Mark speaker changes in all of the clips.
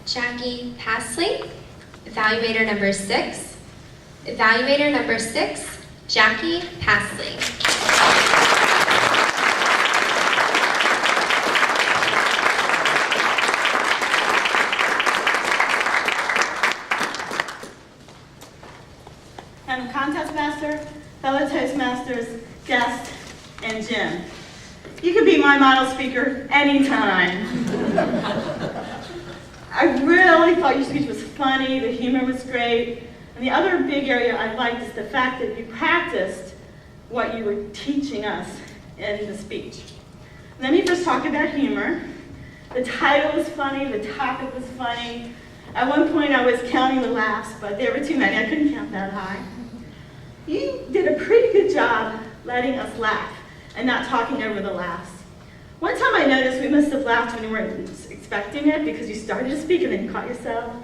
Speaker 1: Jackie Pasley. Evaluator number 6. Evaluator number 6, Jackie Pasley.
Speaker 2: I'm contest master, fellow Toastmasters, guest, and Jim. You can be my model speaker anytime. I really thought your speech was funny, the humor was great, and the other big area I liked is the fact that you practiced what you were teaching us in the speech. Let me first talk about humor. The title was funny, the topic was funny. At one point I was counting the laughs, but there were too many, I couldn't count that high. You did a pretty good job letting us laugh and not talking over the laughs. One time I noticed we must have laughed when you weren't expecting it because you started to speak and then you caught yourself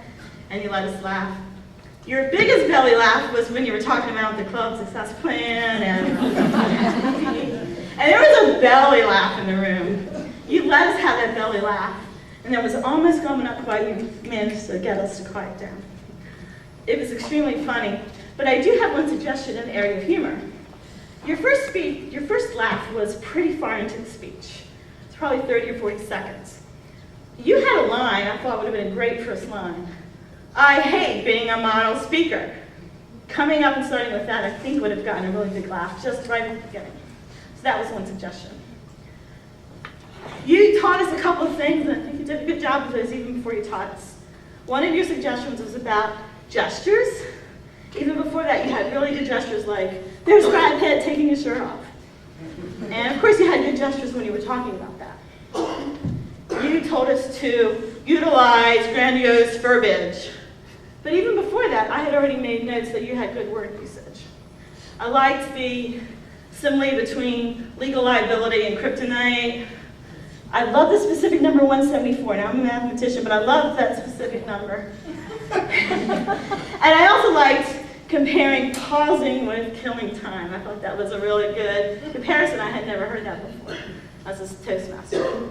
Speaker 2: and you let us laugh. Your biggest belly laugh was when you were talking about the club success plan and there was a belly laugh in the room. You let us have that belly laugh and it was almost coming up quiet. You managed to get us to quiet down. It was extremely funny, but I do have one suggestion in the area of humor. Your first laugh was pretty far into the speech. It's probably 30 or 40 seconds. You had a line I thought would have been a great first line. I hate being a model speaker. Coming up and starting with that, I think would have gotten a really big laugh just right at the beginning. So that was one suggestion. You taught us a couple of things, and I think you did a good job of those even before you taught us. One of your suggestions was about gestures. Even before that, you had really good gestures like, there's Brad Pitt taking his shirt off. And of course, you had good gestures when you were talking about that. You told us to utilize grandiose verbiage. But even before that, I had already made notes that you had good word usage. I liked the simile between legal liability and kryptonite. I love the specific number 174. Now, I'm a mathematician, but I love that specific number. And I also liked comparing pausing with killing time. I thought that was a really good comparison. I had never heard that before as a Toastmaster.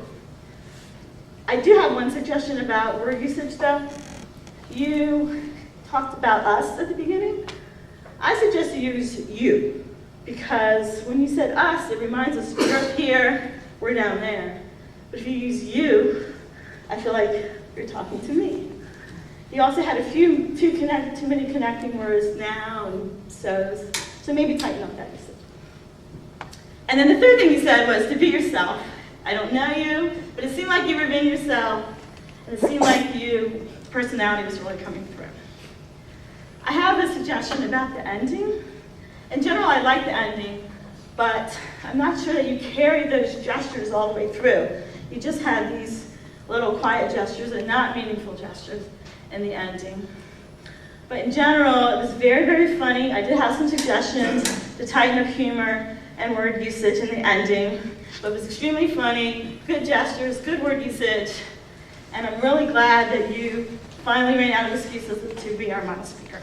Speaker 2: I do have one suggestion about word usage, though. You talked about us at the beginning. I suggest you use you, because when you said us, it reminds us we're up here, we're down there. But if you use you, I feel like you're talking to me. You also had too many connecting words, now and so's, so maybe tighten up that usage. And then the third thing you said was to be yourself. I don't know you, but it seemed like you were being yourself, and it seemed like your personality was really coming through. I have a suggestion about the ending. In general, I like the ending, but I'm not sure that you carried those gestures all the way through. You just had these little quiet gestures and not meaningful gestures in the ending. But in general, it was very, very funny. I did have some suggestions to tighten up humor and word usage in the ending, but it was extremely funny, good gestures, good word usage, and I'm really glad that you finally ran out of excuses to be our model speaker.